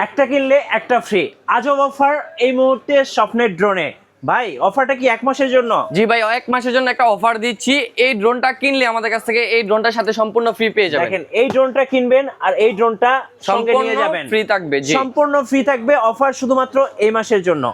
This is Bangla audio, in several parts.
একটা কিনলে একটা ফ্রি, আজব অফার এই মুহূর্তে স্বপ্নের ড্রোনে। ভাই অফারটা কি 1 মাসের জন্য? জি ভাই, 1 মাসের জন্য একটা অফার দিচ্ছি। এই ড্রোনটা কিনলে আমাদের কাছ থেকে এই ড্রোনটার সাথে সম্পূর্ণ ফ্রি পেয়ে যাবেন। দেখেন এই ড্রোনটা কিনবেন আর এই ড্রোনটা সঙ্গে নিয়ে যাবেন, ফ্রি থাকবে। জি, সম্পূর্ণ ফ্রি থাকবে। অফার শুধুমাত্র এই মাসের জন্য।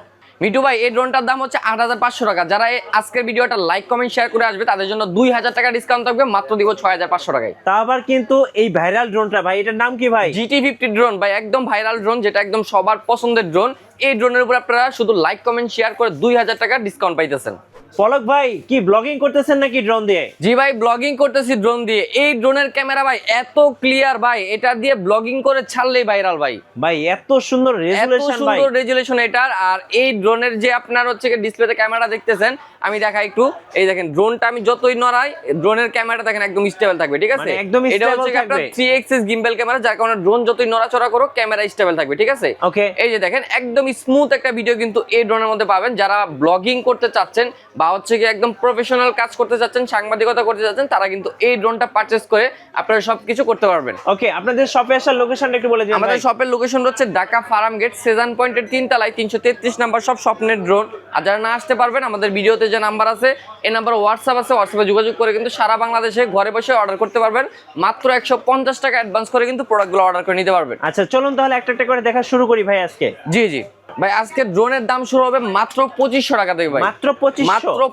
মিটু ভাই, এই ড্রোনটার দাম হচ্ছে 8500 টাকা। যারা আজকের ভিডিওটা লাইক কমেন্ট শেয়ার করে আসবে তাদের জন্য 2000 টাকা ডিসকাউন্ট থাকবে, মাত্র দিব 6500 টাকায়। তা আবার কিন্তু এই ভাইরাল ড্রোনটা ভাই, এটার নাম কি ভাই? GT50 ড্রোন ভাই, একদম ভাইরাল ড্রোন, যেটা একদম সবার পছন্দের ড্রোন। এই ড্রোনের উপর আপনারা শুধু লাইক কমেন্ট শেয়ার করে 2000 টাকা ডিসকাউন্ট পাইতেছেন। পলক ভাই কি ব্লগিং করতেছেন নাকি ড্রোন দিয়ে? জি ভাই, ব্লগিং করতেছি ড্রোন দিয়ে। এই ড্রোনের ক্যামেরা ভাই এত ক্লিয়ার ভাই, এটা দিয়ে ব্লগিং করে ছাড়লেই ভাইরাল ভাই। ভাই এত সুন্দর রেজুলেশন, ভাই সুন্দর রেজুলেশন এটার। আর এই ড্রোনের যে আপনার হচ্ছে ডিসপ্লেতে ক্যামেরা দেখতেছেন, আমি দেখাই একটু। এই দেখেন ড্রোনটা আমি যতই নড়াই, ড্রোনের ক্যামেরাটা দেখেন একদম স্টেবল থাকবে, ঠিক আছে? এটা হচ্ছে আপনার 3 এক্সিস গিম্বল ক্যামেরা, যার কারণে ড্রোন যতই নড়াচড়া করো ক্যামেরা স্টেবল থাকবে, ঠিক আছে? ওকে, এই যে দেখেন একদম স্মুথ একটা ভিডিও কিন্তু এই ড্রোনের মধ্যে পাবেন। যারা ব্লগিং করতে চাচ্ছেন বা হচ্ছে কি একদম প্রফেশনাল কাজ করতে চাচ্ছেন, সাংবাদিকতা করতে চাচ্ছেন, তারা কিন্তু এই ড্রোনটা পারচেজ করে আপনারা সবকিছু করতে পারবেন। ওকে, আপনাদের শপে আসার লোকেশনটা একটু বলে দিন। আমাদের শপের লোকেশন হচ্ছে ঢাকা ফার্ম গেট সেজান পয়েন্টের 3 তলায় 333 নাম্বার সব, স্বপ্নের ড্রোন। আর যারা না আসতে পারবেন, আমাদের ভিডিওতে যে নাম্বার আছে এই নাম্বার হোয়াটসঅ্যাপ আছে, হোয়াটসঅ্যাপে যোগাযোগ করে কিন্তু সারা বাংলাদেশে ঘরে বসে অর্ডার করতে পারবেন। মাত্র 150 টাকা অ্যাডভান্স করে কিন্তু প্রোডাক্টগুলো অর্ডার করে নিতে পারবেন। আচ্ছা চলুন তাহলে একটা একটা করে দেখা শুরু করি ভাই আজকে। জি জি ভাই, আজকে ড্রোনের দাম শুরু হবে মাত্র 2500 টাকা থেকে ভাই। মাত্র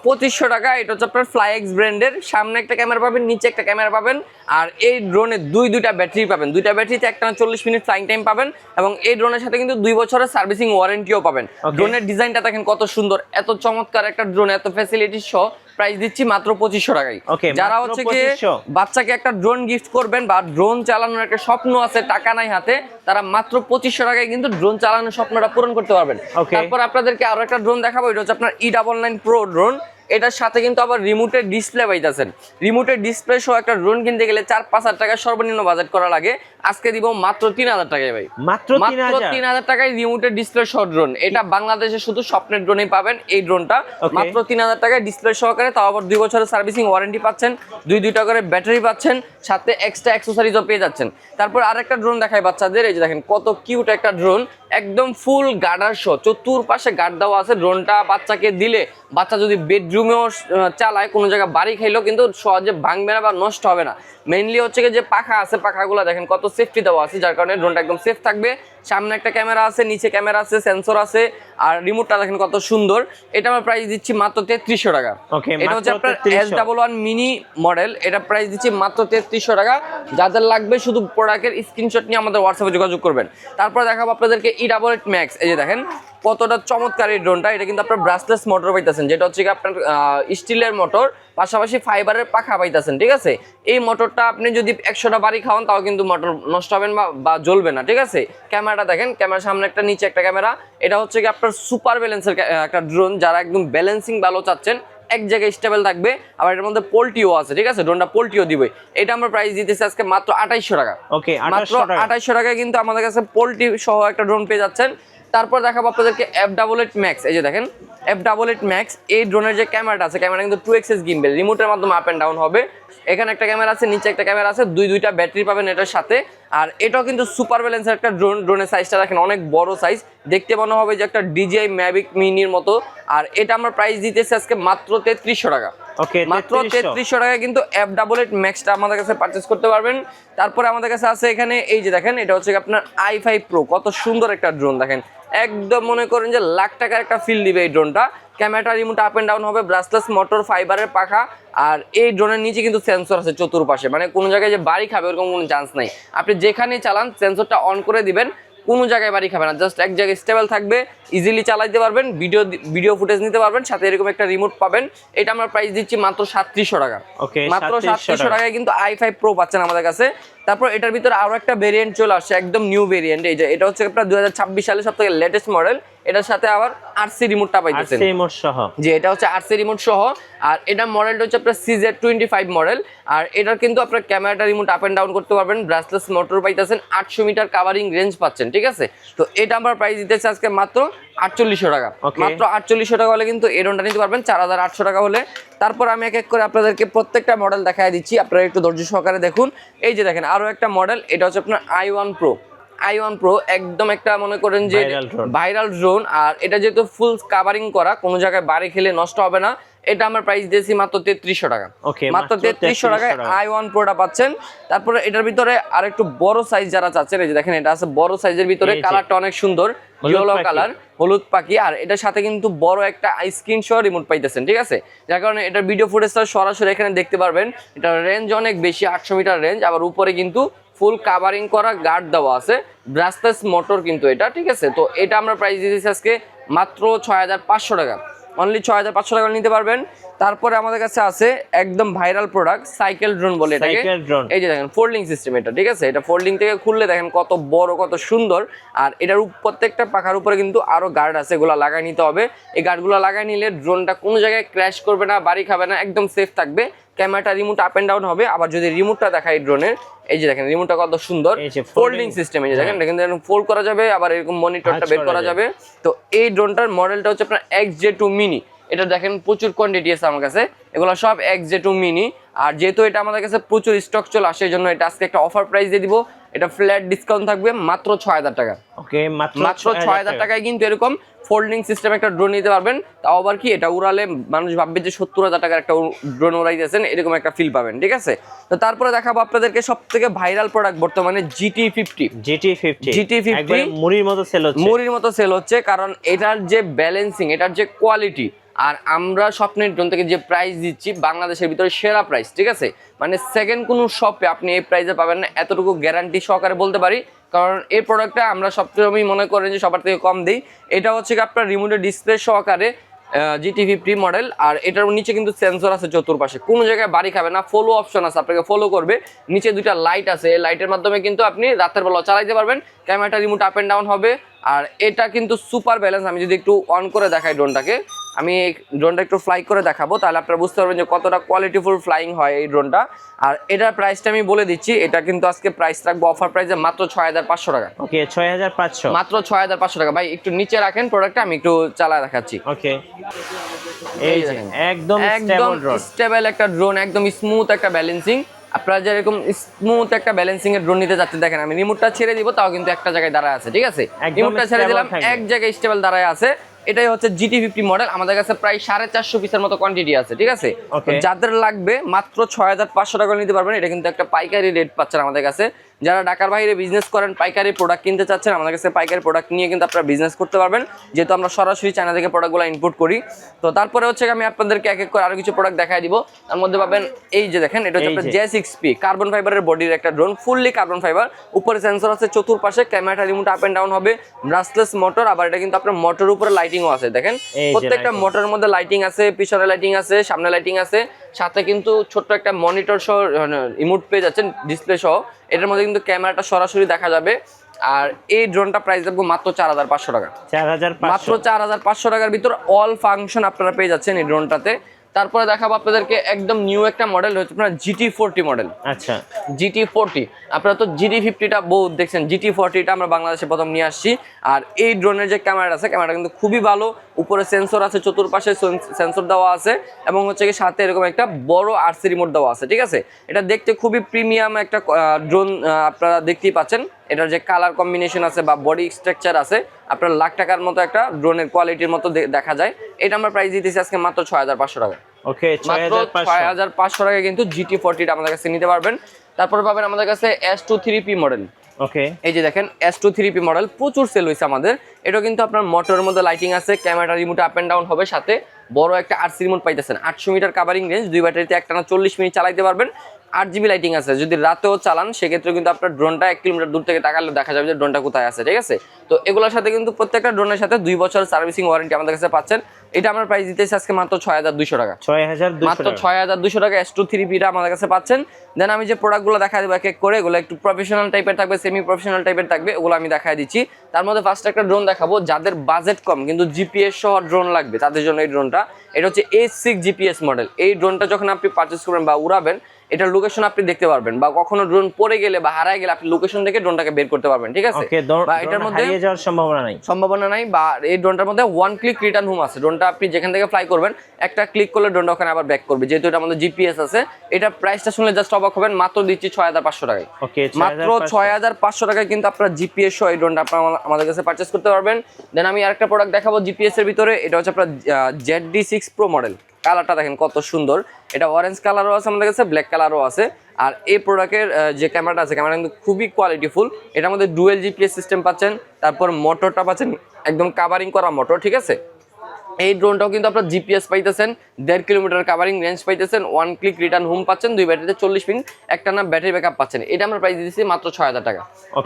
2500 টাকা। এটা হচ্ছে আপনার ফ্লাইএক্স ব্র্যান্ডের। সামনে একটা ক্যামেরা পাবেন, নিচে একটা ক্যামেরা পাবেন। আর এই ড্রোনে দুইটা ব্যাটারি পাবেন। দুইটা ব্যাটারিতে একটানা 40 মিনিট ফ্লাইং টাইম পাবেন। এবং এই ড্রোনের সাথে কিন্তু 2 বছরের সার্ভিসিং ওয়ারেন্টিও পাবেন। ড্রোনের ডিজাইনটা দেখেন কত সুন্দর, এত চমৎকার একটা ড্রোন, এত ফ্যাসিলিটি সহ প্রাইস দিচ্ছি মাত্র 2500 টাকায়। যারা হচ্ছে কি বাচ্চাকে একটা ড্রোন গিফট করবেন বা ড্রোন চালানোর একটা স্বপ্ন আছে, টাকা নাই হাতে, তারা মাত্র 2500 টাকায় কিন্তু ড্রোন চালানোর স্বপ্নটা পূরণ করতে পারবেন। তারপর আপনাদেরকে আরো একটা ড্রোন দেখাবো। এটা হচ্ছে আপনার E99 Pro ড্রোন। এটার সাথে কিন্তু আবার রিমোটের ডিসপ্লে পাইতেছেন। রিমোটের ডিসপ্লে সহ একটা ড্রোন কিনতে গেলে 4-5 হাজার টাকা সর্বনিম্ন বাজেট করা লাগে। আজকে দিব মাত্র 3000 টাকায় ভাই। মাত্র 3000 টাকায় রিমোটের ডিসপ্লে সহ ড্রোন। এটা বাংলাদেশে শুধু স্বপ্নের ড্রোনেই পাবেন এই ড্রোনটা। মাত্র 3000 টাকায় ডিসপ্লে সহকারে, তাও আবার 2 বছরের সার্ভিসিং ওয়ারেন্টি পাচ্ছেন, দুইটা করে ব্যাটারি পাচ্ছেন, সাথে এক্সট্রা অ্যাক্সেসরিজও পেয়ে যাচ্ছেন। তারপর আরেকটা ড্রোন দেখাই বাচ্চাদের। এই যে দেখেন কত কিউট একটা ড্রোন, একদম ফুল গার্ডার সহ, চতুর্পাশে গার্ড দেওয়া আছে। ড্রোনটা বাচ্চাকে দিলে বাচ্চা যদি বেডরুমেও চালায়, কোনো জায়গায় বাড়ি খাইলেও কিন্তু সহজে ভাঙবে না বা নষ্ট হবে না। মেইনলি হচ্ছে যে পাখা আছে, পাখাগুলো দেখেন কত সেফটি দেওয়া আছে, যার কারণে ড্রোনটা একদম সেফ থাকবে। সামনে একটা ক্যামেরা আছে, নিচে ক্যামেরা আছে, সেন্সর আছে, আর রিমোটটা দেখেন কত সুন্দর। এটা আমরা প্রাইস দিচ্ছি মাত্র 3300 টাকা। এটা হচ্ছে আপনার S11 মিনি মডেল। এটা প্রাইস দিচ্ছি মাত্র 3300 টাকা। যাদের লাগবে শুধু প্রোডাক্টের স্ক্রিনশট নিয়ে আমাদের হোয়াটসঅ্যাপে যোগাযোগ করবেন। তারপর দেখাবো আপনাদেরকে E88 Max। এই যে দেখেন কতটা চমৎকার এই ড্রোনটা। এটা কিন্তু আপনার ব্রাশলেস মোটর পাইতেছেন, যেটা হচ্ছে কি আপনার স্টিলের মোটর, পাশাপাশি ফাইবারের পাখা পাইতেছেন, ঠিক আছে? এই মোটরটা আপনি যদি 100টা বাড়ি খাওয়ান তাও কিন্তু মোটর নষ্ট হবে না বা জ্বলবে না, ঠিক আছে? ক্যামেরাটা দেখেন, ক্যামেরার সামনে একটা, নিচে একটা ক্যামেরা। এটা হচ্ছে কি আপনার সুপার ব্যালেন্সের একটা ড্রোন। যারা একদম ব্যালেন্সিং ভালো চাচ্ছেন, এক জায়গায় স্টেবল থাকবে, আবার এটার মধ্যে পোল্টিও আছে, ঠিক আছে? ড্রোনটা পোল্টিও দিবে। এটা আমরা প্রাইস দিতেছি আজকে মাত্র 2800 টাকা। মাত্র 2800 টাকায় কিন্তু আমাদের কাছে পোল্টি সহ একটা ড্রোন পেয়ে যাচ্ছেন। তারপর দেখাবো আপনাদেরকে F88 Max। এই যে দেখেন F88 Max। এই ড্রোনের যে ক্যামেরাটা আছে, ক্যামেরা কিন্তু 2 এক্সিস গিম্বল, রিমোটের মাধ্যমে আপ এন্ড ডাউন হবে। এখানে একটা ক্যামেরা আছে, নিচে একটা ক্যামেরা আছে, দুইটা ব্যাটারি পাবেন এটার সাথে। আর এটাও কিন্তু সুপার ব্যালেন্সের একটা ড্রোন। ড্রোনের সাইজটা দেখেন অনেক বড় সাইজ, দেখতে মনে হবে যে একটা DJI Mavic মিনির মতো। আর এটা আমরা প্রাইস দিতেছি আজকে মাত্র 3300 টাকা। মাত্র 3300 টাকায় কিন্তু F88 Maxটা আমাদের কাছে পারচেজ করতে পারবেন। তারপরে আমাদের কাছে আছে এখানে, এই যে দেখেন, এটা হচ্ছে আপনার i5 Pro। কত সুন্দর একটা ড্রোন দেখেন, একদম মনে করেন যে লাখ টাকার একটা ফিল দিবে এই ড্রোনটা। ক্যামেরাটা রিমোট আপ এন্ড ডাউন হবে, ব্রাশলেস মোটর, ফাইবারের পাখা। আর এই ড্রোনের নিচে কিন্তু সেন্সর আছে চতুর্পাশে, মানে কোনো জায়গায় যে বাড়ি খাবে ওরকম কোনো চান্স নাই। আপনি যেখানে চালান সেন্সরটা অন করে দিবেন, কোনো জায়গায় বাড়ি খাবে না, জাস্ট এক জায়গায় স্টেবল থাকবে, ইজিলি চালাইতে পারবেন, ভিডিও ফুটেজ নিতে পারবেন, সাথে এরকম একটা রিমোট পাবেন। এটা আমরা প্রাইস দিচ্ছি মাত্র 3700 টাকা। মাত্র 3700 টাকায় কিন্তু i5 Pro পাচ্ছেন আমাদের কাছে। তারপর এটার ভিতরে আরো একটা ভেরিয়েন্ট চলে আসছে, একদম নিউ ভেরিয়েন্ট। এই যে এটা হচ্ছে আপনার 2026 সালে সবথেকে লেটেস্ট মডেল। এটার সাথে আবার RC রিমোটটা পাইতেছেন, RC রিমোট সহ। জি, এটা হচ্ছে RC রিমোট সহ। আর এটা মডেলটা হচ্ছে আপনার CZ25 মডেল। আর এটার কিন্তু আপনার ক্যামেরাটা রিমোট আপ এন্ড ডাউন করতে পারবেন, ব্রাশলেস মোটর পাইতেছেন, 800 মিটার কাভারিং রেঞ্জ পাচ্ছেন, ঠিক আছে? তো এটা আমরা প্রাইস দিতেছি আজকে মাত্র 4800 টাকা। মাত্র 4800 টাকা হলে কিন্তু এই ড্রোনটা নিতে পারবেন, 4800 টাকা হলে। তারপর আমি এক এক করে আপনাদেরকে প্রত্যেকটা মডেল দেখায় দিচ্ছি, আপনারা একটু ধৈর্য সহকারে দেখুন। এই যে দেখেন আরো একটা মডেল, এটা হচ্ছে আপনার i1 Pro। i1 Pro, একদম একটা মনে করেন যে ভাইরাল ড্রোন। আর এটা যেহেতু ফুল কাভারিং করা, কোনো জায়গায় বাড়ি খেলে নষ্ট হবে না। এটা আমার প্রাইস দিয়েছি মাত্র 3300 টাকা। মাত্র 3300 টাকায় i1 Proটা পাচ্ছেন। তারপরে এটার ভিতরে আর একটু বড় সাইজ যারা চাচ্ছেন, এই যে দেখেন এটা আছে বড় সাইজের ভিতরে, কালারটা অনেক সুন্দর, ইয়েলো কালার, হলুদ পাখি। আর এটার সাথে কিন্তু বড় একটা স্ক্রিন সহ রিমোট পাইতেছেন, ঠিক আছে? যার কারণে এটার ভিডিও ফুটেজটা সরাসরি এখানে দেখতে পারবেন। এটার রেঞ্জ অনেক বেশি, 800 মিটার রেঞ্জ। আবার উপরে কিন্তু ফুল কাভারিং করা গার্ড দেওয়া আছে, ব্রাসলেস মোটর কিন্তু এটা, ঠিক আছে? তো এটা আমরা প্রাইস দিয়েছি আজকে মাত্র 6500 টাকা। অনলি 6500 টাকা নিতে পারবেন। তারপরে আমাদের কাছে আছে একদম ভাইরাল প্রোডাক্ট, সাইকেল ড্রোন বলে এটাকে। এই যে দেখেন ফোল্ডিং সিস্টেম এটা, ঠিক আছে? এটা ফোল্ডিং থেকে খুললে দেখেন কত বড়, কত সুন্দর। আর এটার প্রত্যেকটা পাখার উপরে কিন্তু আরো গার্ড আছে, এগুলো লাগাই নিতে হবে। এই গার্ডগুলো লাগাই নিলে ড্রোনটা কোনো জায়গায় ক্র্যাশ করবে না, বাড়ি খাবে না, একদম সেফ থাকবে। ক্যামেরাটা রিমোট আপ এন্ড ডাউন হবে। আবার যদি রিমোটটা দেখাই ড্রোনের, এই যে দেখেন রিমোটটা কত সুন্দর, ফোল্ডিং সিস্টেম। এই যে দেখেন এটা কিন্তু ফোল্ড করা যাবে, আবার এরকম মনিটরটা বের করা যাবে। তো এই ড্রোনটার মডেলটা হচ্ছে আপনার XJ2 মিনি। এটা দেখেন প্রচুর কোয়ান্টিটি আছে আমার কাছে, এগুলো সব XJ2 মিনি। আর যেহেতু এটা আমাদের কাছে প্রচুর স্টক চলে আসে, এই জন্য এটা আজকে একটা অফার প্রাইস দিয়ে দিব। এটা ফ্ল্যাট ডিসকাউন্ট থাকবে মাত্র 6000 টাকা। ওকে, মাত্র 6000 টাকায় কিন্তু এরকম ফোল্ডিং সিস্টেম একটা ড্রোন নিতে পারবেন। তাও আবার কি, এটা উড়ালে মানুষ ভাববে যে 70000 টাকার একটা ড্রোন উড়াইতেছেন, এরকম একটা ফিল পাবেন, ঠিক আছে? তো তারপরে দেখাবো আপনাদেরকে সবথেকে ভাইরাল প্রোডাক্ট বর্তমানে GT50 মুড়ির মতো সেল হচ্ছে। কারণ এটার যে ব্যালেন্সিং, এটার যে কোয়ালিটি, আর আমরা স্বপ্নের ড্রোন থেকে যে প্রাইস দিচ্ছি বাংলাদেশের ভিতরে সেরা প্রাইস, ঠিক আছে? মানে সেকেন্ড কোনো শপে আপনি এই প্রাইসে পাবেন না, এতটুকু গ্যারান্টি সহকারে বলতে পারি। কারণ এই প্রোডাক্টটা আমরা সবসময় মনে করেন যে সবার থেকে কম দিই। এটা হচ্ছে কি আপনার রিমোটের ডিসপ্লে সহকারে GT50 মডেল। আর এটার নিচে কিন্তু সেন্সর আছে চতুর্পাশে, কোনো জায়গায় বাড়ি খাবে না। ফলো অপশন আছে, আপনাকে ফলো করবে। নিচে দুইটা লাইট আছে, এই লাইটের মাধ্যমে কিন্তু আপনি রাতের বেলা চালাইতে পারবেন। ক্যামেরাটা রিমোট আপ এন্ড ডাউন হবে। আর এটা কিন্তু সুপার ব্যালেন্স। আমি যদি একটু অন করে দেখাই ড্রোনটাকে, আমি এই ড্রোনটা একটু ফ্লাই করে দেখাবো, তাহলে আপনারা বুঝতে পারবেন যে কতটা কোয়ালিটিফুল ফ্লাইং হয় এই ড্রোনটা। আর এটার প্রাইসটা আমি বলে দিচ্ছি, এটা কিন্তু আজকে প্রাইস রাখবো অফার প্রাইসে মাত্র 6500 টাকা। ওকে, 6500, মাত্র 6500 টাকা। ভাই একটু নিচে রাখেন প্রোডাক্টটা, আমি একটু চালায় দেখাচ্ছি। ওকে, এই যে একদম স্টেবল একটা ড্রোন, একদম স্মুথ একটা ব্যালেন্সিং। আপনারা যেরকম স্মুথ একটা ব্যালেন্সিং এর ড্রোন নিতে যাচ্ছেন, দেখেন আমি রিমোটটা ছেড়ে দিব, তাও কিন্তু একটা জায়গায় দাঁড়ায় আছে, ঠিক আছে? রিমোটটা ছেড়ে দিলাম, এক জায়গায় স্টেবল দাঁড়ায় আছে। এটাই হচ্ছে GT50 মডেল। আমাদের কাছে প্রায় 450 পিসের মতো কোয়ান্টিটি আছে, ঠিক আছে? যাদের লাগবে মাত্র 6500 টাকা নিতে পারবেন। এটা কিন্তু একটা পাইকারি রেট পাচ্ছেন আমাদের কাছে। যারা ঢাকার বাইরে বিজনেস করেন, পাইকারি প্রোডাক্ট কিনতে চাচ্ছেন, আমাদের কাছে পাইকারি প্রোডাক্ট নিয়ে কিন্তু আপনারা বিজনেস করতে পারবেন, যেহেতু আমরা সরাসরি চায়না থেকে প্রোডাক্টগুলো ইম্পোর্ট করি। তো তারপরে হচ্ছে আমি আপনাদেরকে এক এক করে আরো কিছু প্রোডাক্ট দেখাই দিব। তার মধ্যে পাবেন এই যে দেখেন, এটা হচ্ছে J6P কার্বন ফাইবারের বডির একটা ড্রোন, ফুললি কার্বন ফাইবার। উপরে সেন্সর আছে, চতুর্পাশে ক্যামেরাটা রিমোট আপ এন্ড ডাউন হবে, ব্রাসলেস মোটর। আবার এটা কিন্তু আপনার মোটরের উপরে লাইটিংও আছে, দেখেন প্রত্যেকটা মোটরের মধ্যে লাইটিং আছে, পিছনে লাইটিং আছে, সামনে লাইটিং আছে। সাথে কিন্তু ছোট্ট একটা মনিটর সহ রিমোট পেয়ে যাচ্ছেন, ডিসপ্লে সহ। এটার মধ্যে কিন্তু ক্যামেরাটা সরাসরি দেখা যাবে। আর এই ড্রোনটা প্রাইস দেবো মাত্র 4500 টাকা। মাত্র 4500 টাকার ভিতর অল ফাংশন আপনারা পেয়ে যাচ্ছেন এই ড্রোনটাতে। তারপরে দেখাবো আপনাদেরকে একদম নিউ একটা মডেল হচ্ছে আপনার GT40 মডেল। আচ্ছা, GT40 আপনারা তো GT50টা বহুত দেখছেন, GT40টা আমরা বাংলাদেশে প্রথম নিয়ে আসছি। আর এই ড্রোনের যে ক্যামেরা আছে, ক্যামেরাটা কিন্তু খুবই ভালো। উপরে সেন্সর আছে, চতুর্পাশে সেন্সর দেওয়া আছে, এবং হচ্ছে কি সাথে এরকম একটা বড় RC রিমোট দেওয়া আছে, ঠিক আছে? এটা দেখতে খুবই প্রিমিয়াম একটা ড্রোন, আপনারা দেখতেই পাচ্ছেন। এটার যে কালার কম্বিনেশন আছে বা বডি স্ট্রাকচার আছে, আপনার লাখ টাকার মতো একটা ড্রোনের কোয়ালিটির মতো দেখা যায়। এটা আমরা প্রাইস দিতেছি আজকে মাত্র 6500 টাকা। ওকে, 6500 টাকা কিন্তু GT40টা আমাদের কাছে নিতে পারবেন। তারপরে পাবেন আমাদের কাছে S23P মডেল। ওকে, এই যে দেখেন S23P মডেল প্রচুর সেল হয়েছে আমাদের। এটা কিন্তু আপনার মোটরের মধ্যে লাইটিং আছে, camera remote up and down হবে, সাথে বড় একটা RC রিমোট পাইতেছেন। 800 মিটার কাভারিং রেঞ্জ, 2 ব্যাটারিতে একটানা 40 মিনিট চালাইতে পারবেন। 8GB লাইটিং আছে। যদি রাতেও চালান সেক্ষেত্রে কিন্তু আপনার ড্রোনটা 1 কিলোমিটার দূর থেকে তাকালে দেখা যাবে যে ড্রোনটা কোথায় আছে, ঠিক আছে? তো এগুলোর সাথে কিন্তু প্রত্যেকটা ড্রোনের সাথে 2 বছর সার্ভিসিং ওয়ারেন্টি আমাদের কাছে পাচ্ছেন। এটা আমরা প্রাইস দিতেছি আজকে মাত্র 6200 টাকা। মাত্র 6200 টাকা S23P টা আমাদের কাছে পাচ্ছেন। দেন আমি যে প্রোডাক্টগুলো দেখা দেবো এক এক করে, এগুলো একটু প্রফেশনাল টাইপের থাকবে, সেমি প্রফেশনাল টাইপের থাকবে, ওগুলো আমি দেখাই দিচ্ছি। তার মধ্যে ফার্স্ট একটা ড্রোন দেখাবো, যাদের বাজেট কম কিন্তু GPS সহ ড্রোন লাগবে তাদের জন্য এই ড্রোনটা। এটা হচ্ছে H6 GPS মডেল। এই ড্রোনটা যখন আপনি পারচেস করবেন বা উড়াবেন, এটার লোকেশন আপনি দেখতে পারবেন, বা কখনো ড্রোন পড়ে গেলে বা হারায় গেলে আপনি লোকেশন দেখে ড্রোনটাকে বের করতে পারবেন, ঠিক আছে? ওকে, বা এটার মধ্যে হারিয়ে যাওয়ার সম্ভাবনা নাই। বা এই ড্রোনটার মধ্যে ওয়ান ক্লিক রিটার্ন হোম আছে। ড্রোনটা আপনি যেখান থেকে ফ্লাই করবেন একটা ক্লিক করলে ড্রোনটা ওখানে আবার ব্যাক করবে, যেহেতু এটা আমাদের জিপিএস আছে। এটা প্রাইসটা শুনলে জাস্ট অবাক হবেন, মাত্র দিচ্ছি 6500 টাকায়। ওকে, মাত্র 6500 টাকায় কিন্তু আপনারা জিপিএস সহ এই ড্রোনটা আপনারা আমাদের কাছে পারচেজ করতে পারবেন। দেন আমি আরেকটা প্রোডাক্ট দেখাবো জিপিএস এর ভিতরে, এটা হচ্ছে আপনার ZD6 Pro মডেল। কালারটা দেখেন কত সুন্দর, এটা অরেঞ্জ কালারও আছে আমাদের কাছে, ব্ল্যাক কালারও আছে। আর এই প্রোডাক্টের যে ক্যামেরাটা আছে, ক্যামেরা কিন্তু খুবই কোয়ালিটিফুল। এটার মধ্যে ডুয়েল জিপিএস সিস্টেম পাচ্ছেন, তারপর মোটরটা পাচ্ছেন একদম কাভারিং করা মোটর, ঠিক আছে? এই ড্রোনটাও কিন্তু আপনার জিপিএস পাইতেছেন, 1.5 কিলোমিটার কাভারিং রেঞ্জ পাইতেছেন, ওয়ান ক্লিক রিটার্ন হোম পাচ্ছেন, 2 ব্যাটারিতে 40 মিনিট একটা না ব্যাটারি ব্যাকআপ পাচ্ছেন। এটা আমরা প্রাইস দিচ্ছি মাত্র 6000 টাকা।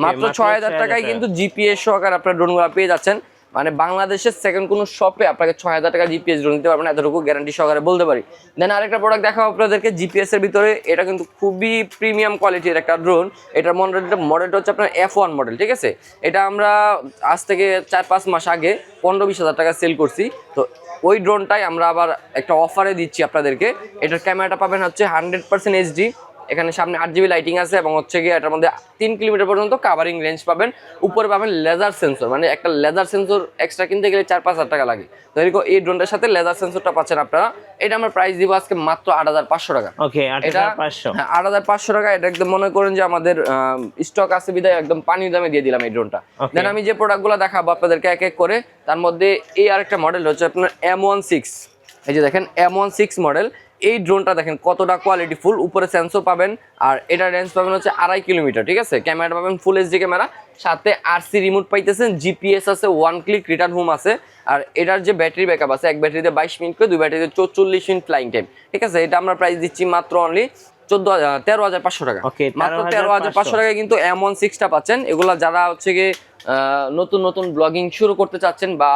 মাত্র 6000 টাকায় কিন্তু জিপিএস সহকারে আপনার ড্রোনগুলো পেয়ে যাচ্ছেন। মানে বাংলাদেশের সেকেন্ড কোনো শপে আপনাকে 6000 টাকা জিপিএস ড্রোন দিতে পারবেন, এতটুকু গ্যারান্টি সহকারে বলতে পারি। দেন আরেকটা প্রোডাক্ট দেখাবো আপনাদেরকে জিপিএস এর ভিতরে, এটা কিন্তু খুবই প্রিমিয়াম কোয়ালিটির একটা ড্রোন। এটার মডেলটা হচ্ছে আপনার F1 মডেল, ঠিক আছে? এটা আমরা আজ থেকে 4-5 মাস আগে 15-20 হাজার টাকা সেল করছি। তো ওই ড্রোনটাই আমরা আবার একটা অফারে দিচ্ছি আপনাদেরকে। এটার ক্যামেরাটা পাবেন হচ্ছে 100% HD, এখানে সামনে 8GB লাইটিং আছে, এবং হচ্ছে গিয়ে এটার মধ্যে 3 কিলোমিটার পর্যন্ত কাভারিং রেঞ্জ পাবেন। উপরে পাবেন লেজার সেন্সর, মানে একটা লেজার সেন্সর এক্সট্রা কিনতে গেলে 4-5 হাজার টাকা লাগে। তো এরকম এই ড্রোনটার সাথে লেজার সেন্সরটা পাচ্ছেন আপনারা। এটা আমরা প্রাইস দিব আজকে মাত্র 8500 টাকা। ওকে, এটা 8500 টাকা। এটা একদম মনে করেন যে আমাদের স্টক আছে বিধায় একদম পানির দামে দিয়ে দিলাম এই ড্রোনটা। দেন আমি যে প্রোডাক্টগুলো দেখাবো আপনাদেরকে এক এক করে, তার মধ্যে এই আরেকটা মডেল হচ্ছে আপনার M16। এই যে দেখেন M16 মডেল, এই ড্রোনটা দেখেন কতটা কোয়ালিটিফুল। উপরে সেন্সর পাবেন, আর এটা রেঞ্জ পাবেন হচ্ছে 2.5 কিলোমিটার, ঠিক আছে? ক্যামেরা পাবেন ফুল এইচডি ক্যামেরা, সাথে আরসি রিমোট পাইতেছেন, জিপিএস আছে, ওয়ান ক্লিক রিটার্ন হোম আছে। আর এটার যে ব্যাটারি ব্যাকআপ আছে, এক ব্যাটারিতে 22 মিনিট করে, 2 ব্যাটারিতে 44 মিনিট ফ্লাইং টাইম, ঠিক আছে? এটা আমরা প্রাইস দিচ্ছি মাত্র অনলি 13,500 টাকা। মাত্র 13,500 টাকায় কিন্তু M16টা পাচ্ছেন। এগুলা যারা হচ্ছে গিয়ে নতুন নতুন ব্লগিং শুরু করতে চাচ্ছেন বা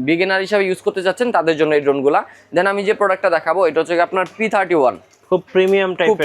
বিগিনার হিসাবে ইউজ করতে চাচ্ছেন, তাদের জন্য এই ড্রোনগুলা। দেন আমি যে প্রোডাক্টটা দেখাবো এটা হচ্ছে আপনার P31, খুব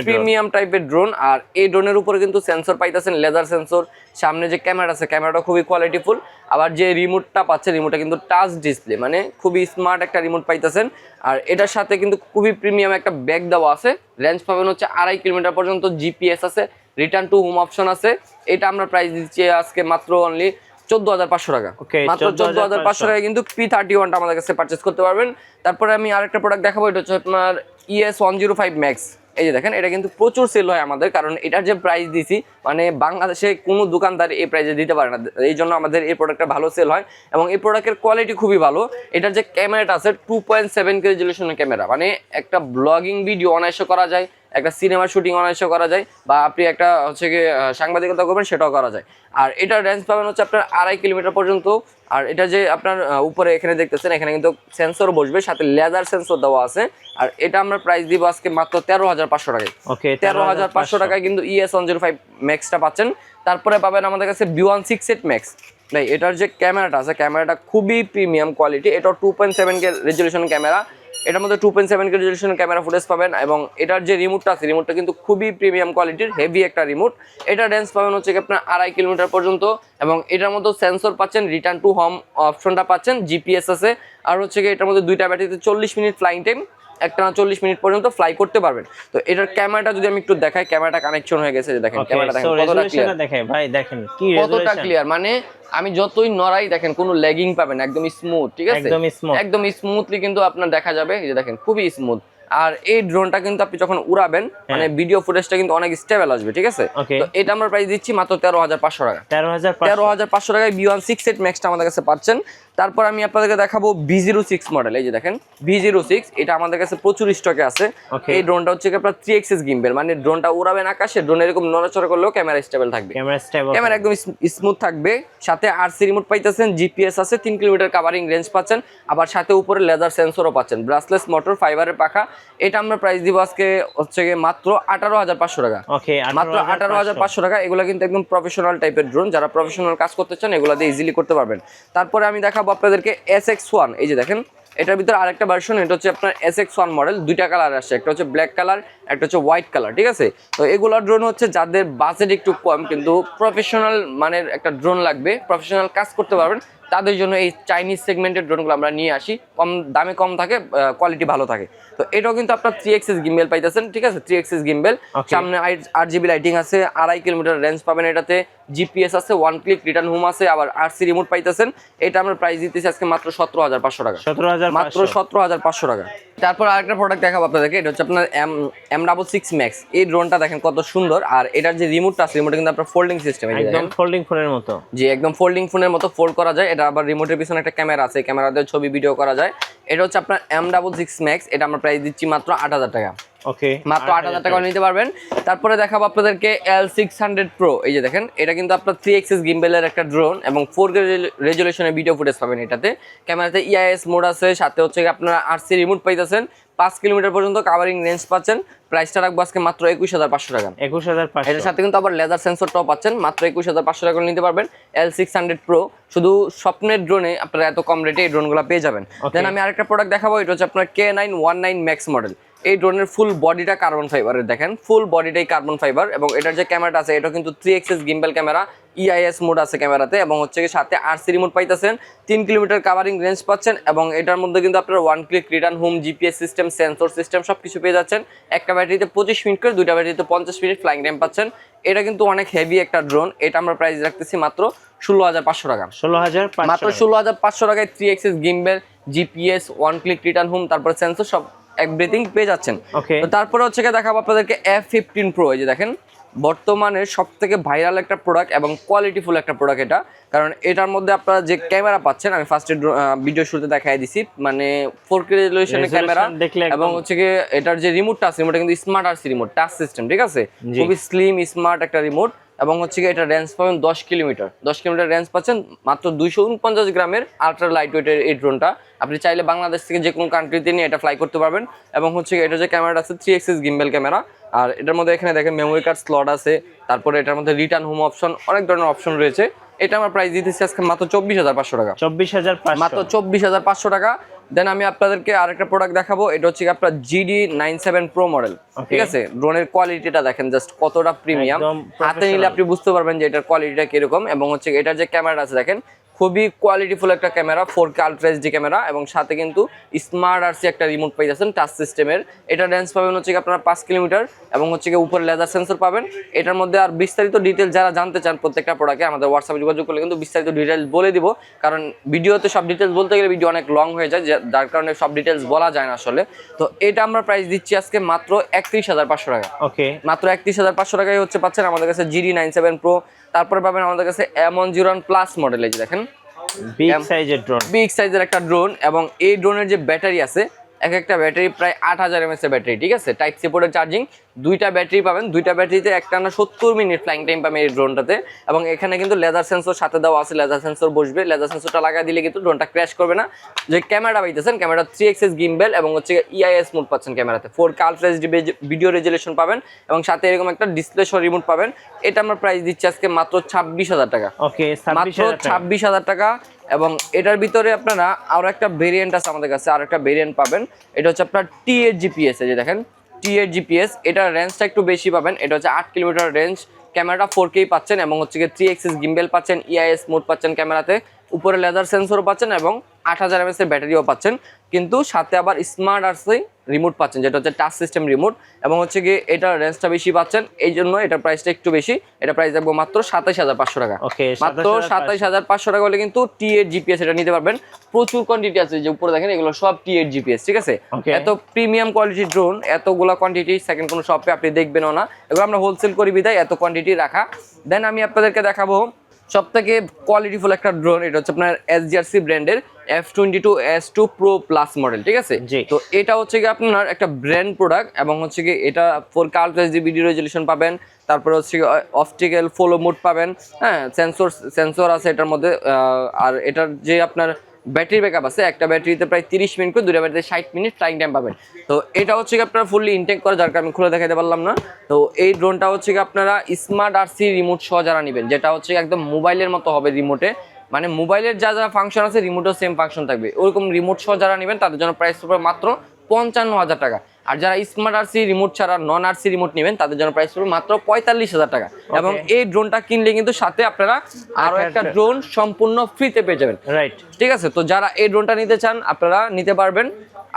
প্রিমিয়াম টাইপের ড্রোন। আর এই ড্রোনের উপরে কিন্তু সেন্সর পাইতেছেন, লেজার সেন্সর। সামনে যে ক্যামেরা আছে, ক্যামেরাটা খুবই কোয়ালিটিফুল। আবার যে রিমোটটা পাচ্ছে, রিমোটটা কিন্তু টাচ ডিসপ্লে, মানে খুবই স্মার্ট একটা রিমোট পাইতেছেন। আর এটার সাথে কিন্তু খুবই প্রিমিয়াম একটা ব্যাগ দেওয়া আছে। রেঞ্জ পাবেন হচ্ছে 2.5 কিলোমিটার পর্যন্ত, জিপিএস আছে, রিটার্ন টু হোম অপশন আছে। এটা আমরা প্রাইস দিচ্ছি আজকে মাত্র অনলি 14,500 টাকা। মাত্র 14,500 টাকা কিন্তু P31টা আমাদের কাছে পারচেজ করতে পারবেন। তারপরে আমি আরেকটা প্রোডাক্ট দেখাবো, এটা হচ্ছে আপনার ES105 Max। এই যে দেখেন, এটা কিন্তু প্রচুর সেল হয় আমাদের, কারণ এটার যে প্রাইস দিছি, মানে বাংলাদেশে কোনো দোকানদার এই প্রাইসে দিতে পারে না। এই জন্য আমাদের এই প্রোডাক্টটা ভালো সেল হয়, এবং এই প্রোডাক্টের কোয়ালিটি খুবই ভালো। এটার যে ক্যামেরাটা আছে 2.7K রেজলিউশনের ক্যামেরা, মানে একটা ব্লগিং ভিডিও অনায়াসে করা যায়, একটা সিনেমা শুটিং অনায়াসে করা যায়, বা আপনি একটা হচ্ছে গিয়ে সাংবাদিকতা করবেন সেটাও করা যায়। আর এটার রেঞ্জ পাবেন হচ্ছে আপনার 2.5 কিলোমিটার পর্যন্ত। আর এটা যে আপনার উপরে এখানে দেখতেছেন, এখানে কিন্তু সেন্সর বসবে, সাথে লেজার সেন্সর দেওয়া আছে। আর এটা আমরা প্রাইস দিব আজকে মাত্র 13,500 টাকায়। 13,500 টাকায় কিন্তু ES105 ম্যাক্সটা পাচ্ছেন। তারপরে পাবেন আমাদের কাছে B168 ম্যাক্স। ভাই এটার যে ক্যামেরাটা আছে, ক্যামেরাটা খুবই প্রিমিয়াম কোয়ালিটি। এটা 2.7K রেজলিউশন ক্যামেরা, এটার মধ্যে 2.7K রেজলিউশন ক্যামেরা ফুটেজ পাবেন। এবং এটার যে রিমোটটা আছে, রিমোটটা কিন্তু খুবই প্রিমিয়াম কোয়ালিটির, হেভি একটা রিমোট। এটা রেঞ্জ পাবেন হচ্ছে আপনার 2.5 কিলোমিটার পর্যন্ত, এবং এটার মধ্যে সেন্সর পাচ্ছেন, রিটার্ন টু হোম অপশনটা পাচ্ছেন, জিপিএস আছে। আর হচ্ছে এটার মধ্যে 2টা ব্যাটারিতে 40 মিনিট ফ্লাইং টাইম, একটা না 40 মিনিট পর্যন্ত ফ্লাই করতে পারবেন। তো এটার ক্যামেরাটা যদি আমি একটু দেখাই, ক্যামেরাটা কানেকশন হয়ে গেছে, দেখেন ক্যামেরাটা দেখেন কতটা ক্লিয়ার। দেখেন ভাই, দেখেন কি কতটা ক্লিয়ার, মানে আমি যতই নড়াই দেখেন কোনো ল্যাগিং পাবেন, একদম স্মুথ, ঠিক আছে? একদম স্মুথলি কিন্তু আপনার দেখা যাবে। এই যে দেখেন খুবই স্মুথ। আর এই ড্রোনটা কিন্তু আপনি যখন উড়াবেন, মানে ভিডিও ফুটেজটা কিন্তু অনেক স্টেবল আসবে, ঠিক আছে? তো এটা আমরা প্রাইস দিচ্ছি মাত্র 13,500 টাকা। 13,500 টাকায় B168 ম্যাক্সটা আমাদের কাছে পাচ্ছেন। তারপর আমি আপনাদেরকে দেখাবো B06 মডেল। এই যে দেখেন B06, এটা আমাদের কাছে প্রচুর স্টকে আছে। এই ড্রোনটা হচ্ছে আপনার 3 এক্সিস গিম্বেল, মানে ড্রোনটা উড়াবেন আকাশে, ড্রোন এরকম নড়াচড়া করলেও ক্যামেরা স্টেবল থাকবে, ক্যামেরা একদম স্মুথ থাকবে। সাথে আরসি রিমোট পাইতেছেন, জিপিএস আছে, 3 কিলোমিটার কাভারিং রেঞ্জ পাচ্ছেন। আবার সাথে উপরে লেজার সেন্সরও পাচ্ছেন, ব্রাসলেস মোটর, ফাইবারের পাখা। এটা আমরা প্রাইস দিব আজকে হচ্ছে মাত্র 18,500 টাকা। মাত্র 18,500 টাকা। এগুলো কিন্তু একদম প্রফেশনাল টাইপের ড্রোন, যারা প্রফেশনাল কাজ করতে চান এগুলো দিয়ে ইজিলি করতে পারবেন। তারপরে আমি দেখাবো আপনাদেরকে SX1। এই যে দেখেন এটার ভিতরে আরেকটা ভার্সন, এটা হচ্ছে আপনার SX1 মডেল, দুইটা কালার আসছে, একটা হচ্ছে ব্ল্যাক কালার, একটা হচ্ছে হোয়াইট কালার, ঠিক আছে। তো এগুলোর ড্রোন হচ্ছে যাদের বাজেট একটু কম কিন্তু প্রফেশনাল মানের একটা ড্রোন লাগবে, প্রফেশনাল কাজ করতে পারবেন, তাদের জন্য এই চাইনিজ সেগমেন্টের ড্রোনগুলো আমরা নিয়ে আসি। কম দামে কম থাকে, কোয়ালিটি ভালো থাকে। তো এটাও কিন্তু আপনার 3 এক্সিস গিম্বেল পাইতেছেন, ঠিক আছে, 3 এক্সিস গিম্বেল, সামনে 8GB লাইটিং আছে, 2.5 কিলোমিটার রেঞ্জ পাবেন এটাতে, জিপিএস আছে, 1 ক্লিক রিটার্ন হোম আছে, আবার আরসি রিমোট পাইতেছেন। এটা আমরা প্রাইস দিতেছি আজকে মাত্র 17,500 টাকা, 17,500 মাত্র 17,500 টাকা। তারপর আরেকটা প্রোডাক্ট দেখাবো আপনাদেরকে, এটা হচ্ছে আপনার M66 ম্যাক্স। এই ড্রোনটা দেখেন কত সুন্দর, আর এটার যে রিমোটটা আছে, রিমোটটা কিন্তু আপনার ফোল্ডিং সিস্টেম, একদম ফোল্ডিং ফোনের মতো। জি, একদম ফোল্ডিং ফোনের মতো ফোল্ড করা যায়। এটা আবার রিমোটের পিছনে একটা ক্যামেরা আছে, ক্যামেরাতে ছবি ভিডিও করা যায়। এটা হচ্ছে আপনার M66 ম্যাক্স, এটা আমরা প্রাইস দিচ্ছি মাত্র 8,000 টাকা। ওকে, মাত্র 8,000 টাকা নিতে পারবেন। তারপরে দেখাবো আপনাদেরকে L600 Pro। এই যে দেখেন, এটা কিন্তু আপনার 3 এক্সিস গিম্বেলের একটা ড্রোন এবং 4K রেজুলেশনের ভিডিও ফুটেজ পাবেন এটাতে। ক্যামেরাতে EIS মোড আছে, সাথে হচ্ছে আপনারা আরসি রিমোট পাইতেছেন, 5 কিলোমিটার পর্যন্ত কাভারিং রেঞ্জ পাচ্ছেন। প্রাইসটা রাখবো আজকে মাত্র 21,500 টাকা। 21,500। এটার সাথে কিন্তু আবার লেজার সেন্সরটাও পাচ্ছেন, মাত্র 21,500 টাকা নিতে পারবেন L600 Pro। শুধু স্বপ্নের ড্রোনে আপনারা এত কম রেটে এই ড্রোনগুলো পেয়ে যাবেন। দেন আমি আরেকটা প্রোডাক্ট দেখাবো, এটা হচ্ছে আপনার K919 ম্যাক্স মডেল। এই ড্রোনের ফুল বডিটা কার্বন ফাইবারের, দেখেন ফুল বডিটাই কার্বন ফাইবার, এবং এটার যে ক্যামেরাটা আছে এটা কিন্তু 3 axis gimbal camera, EIS mode আছে ক্যামেরাতে, এবং হচ্ছে কি সাথে আরসি রিমোট পাইতেছেন, 3 কিলোমিটার কাভারিং রেঞ্জ পাচ্ছেন, এবং এটার মধ্যে কিন্তু আপনারা 1 click return home, GPS system, sensor system সবকিছু পেয়ে যাচ্ছেন। একটা ব্যাটারিতে 25 মিনিট করে, দুইটা ব্যাটারিতে 50 মিনিট ফ্লাইং টাইম পাচ্ছেন। এটা কিন্তু অনেক হেভি একটা ড্রোন। এটা আমরা প্রাইস রাখতেছি মাত্র 16,500 টাকা। 16,500, মাত্র 16,500 টাকায় 3 axis gimbal, GPS, 1 click return home, তারপর সেন্সর সব এভরিথিং পেয়ে যাচ্ছেন। তো তারপরে হচ্ছে দেখাবো আপনাদেরকে F15 Pro। এই যে দেখেন, বর্তমানে সবথেকে ভাইরাল একটা প্রোডাক্ট এবং কোয়ালিটিফুল একটা প্রোডাক্ট এটা, কারণ এটার মধ্যে আপনারা যে ক্যামেরা পাচ্ছেন, আমি ফার্স্টে ভিডিও শুরুতে দেখাই দিছি, মানে 4K রেজুলেশনের ক্যামেরা, এবং হচ্ছে কি এটার যে রিমোটটা আছে, রিমোটটা কিন্তু smart RC remote, touch system, ঠিক আছে, খুবই স্লিম স্মার্ট একটা রিমোট। এবং হচ্ছে কি এটা রেঞ্জ পাবেন 10 কিলোমিটার, 10 কিলোমিটার রেঞ্জ পাচ্ছেন, মাত্র 249 গ্রামের আলট্রা লাইট ওয়েটের এই ড্রোনটা। আপনি চাইলে বাংলাদেশ থেকে যে কোনো কান্ট্রিতে নিয়ে এটা ফ্লাই করতে পারবেন। এবং হচ্ছে এটা যে ক্যামেরাটা আছে 3 এক্সিস গিম্বেল ক্যামেরা, আর এটার মধ্যে এখানে দেখেন মেমোরি কার্ড স্লট আছে, তারপরে এটার মধ্যে রিটার্ন হোম অপশন, অনেক ধরনের অপশন রয়েছে। এটা আমার প্রাইস দিতেছি আজকে মাত্র 24,500 টাকা, 24,500, মাত্র 24,500 টাকা। দেন আমি আপনাদেরকে আরেকটা প্রোডাক্ট দেখাবো, এটা হচ্ছে আপনার GD97 Pro মডেল, ঠিক আছে। ড্রোনের কোয়ালিটিটা দেখেন জাস্ট কতটা প্রিমিয়াম, হাতে নিলে আপনি বুঝতে পারবেন যে এটার কোয়ালিটিটা কিরকম। এবং হচ্ছে এটার যে ক্যামেরাটা আছে দেখেন, খুবই কোয়ালিটিফুল একটা camera, 4K ultra HD camera, এবং সাথে কিন্তু স্মার্ট আরসি একটা রিমোট পেয়ে যাচ্ছেন টাচ সিস্টেমের। এটা রেঞ্জ পাবেন হচ্ছে আপনারা 5 কিলোমিটার, এবং হচ্ছে উপরে লেজার সেন্সর পাবেন। এটার মধ্যে আর বিস্তারিত ডিটেলস যারা জানতে চান প্রত্যেকটা প্রোডাক্টে আমাদের হোয়াটসঅ্যাপে যোগাযোগ করলে কিন্তু বিস্তারিত ডিটেলস বলে দিব, কারণ ভিডিওতে সব ডিটেলস বলতে গেলে ভিডিও অনেক লং হয়ে যায়, যার কারণে সব ডিটেলস বলা যায় না আসলে। তো এটা আমরা প্রাইস দিচ্ছি আজকে মাত্র 31,500 টাকা। ওকে, মাত্র 31,500 টাকায় হচ্ছে পাচ্ছেন আমাদের কাছে GD97 Pro। তারপরে পাবেন আমাদের কাছে M101 প্লাস মডেল। এই যে দেখেন, বিগ সাইজের ড্রোন, বিগ সাইজের একটা ড্রোন, এবং এই ড্রোনের যে ব্যাটারি আছে, এক একটা ব্যাটারি প্রায় 8000 mAh এর ব্যাটারি, ঠিক আছে, টাইপ সি পোর্টের চার্জিং, দুইটা ব্যাটারি পাবেন, দুইটা ব্যাটারিতে একটানা 70 মিনিট ফ্লাইং টাইম পাবেন এই ড্রোনটাতে। এবং এখানে কিন্তু লেজার সেন্সর সাথে দেওয়া আছে, লেজার সেন্সর বসবে, লেজার সেন্সরটা লাগাই দিলে কিন্তু ড্রোনটা ক্র্যাশ করবে না। যে ক্যামেরা পাইতেছেন, ক্যামেরা 3 এক্সিস গিম্বেল, এবং হচ্ছে EIS মোড পাচ্ছেন ক্যামেরাতে, 4K ultra HD video resolution পাবেন, এবং সাথে এরকম একটা ডিসপ্লে সহ রিমোট পাবেন। এটা আমরা প্রাইস দিচ্ছি আজকে মাত্র 26,000 টাকা। ওকে, মাত্র 26,000 টাকা। এবং এটার ভিতরে আপনারা আরো একটা ভেরিয়েন্ট আছে আমাদের কাছে, আর একটা ভেরিয়েন্ট পাবেন, এটা হচ্ছে আপনার T8 GPS। এই যে দেখেন, T8 GPS, এটার রেঞ্জটা একটু বেশি পাবেন, এটা হচ্ছে 8 কিলোমিটার রেঞ্জ, ক্যামেরাটা 4K পাচ্ছেন, এবং হচ্ছে 3 এক্সিস গিম্বেল পাচ্ছেন, EIS মোড পাচ্ছেন ক্যামেরাতে, উপরে লেজার সেন্সরও পাচ্ছেন, এবং 8000 mAh এর ব্যাটারিও পাচ্ছেন, কিন্তু সাথে আবার স্মার্ট আরসি রিমোট পাচ্ছেন, যেটা হচ্ছে টাচ সিস্টেম রিমোট। এবং হচ্ছে গিয়ে এটার রেঞ্জটা বেশি পাচ্ছেন, এই জন্য এটার প্রাইসটা একটু বেশি। এটা প্রাইস রাখবো মাত্র 27,500 টাকা। মাত্র 27,500 টাকা হলে কিন্তু T8 GPS এটা নিতে পারবেন। প্রচুর কোয়ান্টিটি আছে, যে উপরে দেখেন এগুলো সব T8 GPS, ঠিক আছে। এত প্রিমিয়াম কোয়ালিটির ড্রোন, এতগুলা কোয়ান্টিটি সেকেন্ড কোনো শপে আপনি দেখবেনও না, এগুলো আমরা হোলসেল করি বিদায় এত কোয়ান্টিটি রাখা। দেন আমি আপনাদেরকে দেখাবো সবথেকে কোয়ালিটিফুল একটা ড্রোন, এটা হচ্ছে আপনার SGRC ব্র্যান্ডের F22S2 Pro Plus মডেল, ঠিক আছে। তো এটা হচ্ছে কি আপনার একটা ব্র্যান্ড প্রোডাক্ট, এবং হচ্ছে কি এটা 4K ultra HD video resolution পাবেন, তারপরে হচ্ছে অপটিক্যাল ফলো মোড পাবেন, হ্যাঁ, সেন্সর আছে এটার মধ্যে। আর এটার যে আপনার ব্যাটারি ব্যাকআপ আছে, একটা ব্যাটারিতে প্রায় 30 মিনিট করে, দুইটা ব্যাটারিতে 60 মিনিট ফ্লাইং টাইম পাবেন। তো এটা হচ্ছে কি আপনারা ফুললি ইনটেক করে, যার কারণে আমি খুলে দেখাতে পারলাম না। তো এই ড্রোনটা হচ্ছে কি আপনারা স্মার্ট আরসি রিমোট সহ যারা নেবেন, যেটা হচ্ছে একদম মোবাইলের মতো হবে রিমোটে, মানে মোবাইলের যা যা ফাংশন আছে রিমোটও সেম ফাংশন থাকবে। ওরকম রিমোট সহ যারা নেবেন তাদের জন্য প্রাইস পড়বে মাত্র 55,000 টাকা। আর যারা স্মার্ট আরসি রিমোট ছাড়া নন আরসি রিমোট নেবেন তাদের জন্য প্রাইস পড়বে মাত্র 45,000 টাকা। এবং এই ড্রোনটা কিনলে কিন্তু সাথে আপনারা আরো একটা ড্রোন সম্পূর্ণ ফ্রিতে পেয়ে যাবেন। রাইট, ঠিক আছে, তো যারা এই ড্রোনটা নিতে চান আপনারা নিতে পারবেন।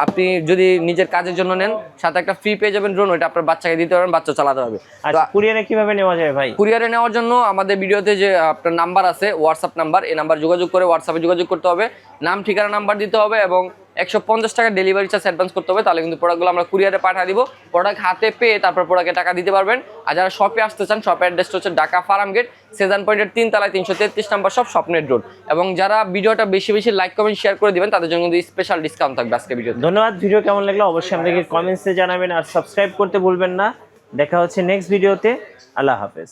আপনি যদি নিজের কাজের জন্য নেন সাথে একটা ফ্রি পেয়ে যাবেন ড্রোন, ওইটা আপনার বাচ্চাকে দিতে পারবেন, বাচ্চা চালাতে পারবে। আচ্ছা, কুরিয়ারে কিভাবে নেওয়া যায় ভাই? কুরিয়ারে নেওয়ার জন্য আমাদের ভিডিওতে যে আপনার নাম্বার আছে, হোয়াটসঅ্যাপ নাম্বার, এই নাম্বার যোগাযোগ করে হোয়াটসঅ্যাপে যোগাযোগ করতে হবে, নাম ঠিকানা নাম্বার দিতে হবে এবং 150 টাকা ডেলিভারি চার্জ অ্যাডভান্স করতে হবে। তাহলে কিন্তু প্রোডাক্টগুলো আমরা কুরিয়ারে পাঠিয়ে দিব। প্রোডাক্ট হাতে পেয়ে তারপর প্রোডাক্টে টাকা দিতে পারবেন। আর যারা শপে আসতে চান, শপের অ্যাড্রেসটা হচ্ছে ঢাকা ফার্ম গেট, সেজান পয়েন্টের 3 তলায় 333 নাম্বার শপ, স্বপ্নের ড্রোন। এবং যারা ভিডিওটা বেশি বেশি লাইক কমেন্ট শেয়ার করে দিবেন তাদের জন্য কিন্তু স্পেশাল ডিসকাউন্ট থাকবে আজকে ভিডিওতে। ধন্যবাদ। ভিডিও কেমন লাগলো অবশ্যই আমাদেরকে কমেন্টসে জানাবেন আর সাবস্ক্রাইব করতে ভুলবেন না। দেখা হচ্ছে নেক্সট ভিডিওতে। আল্লাহ হাফেজ।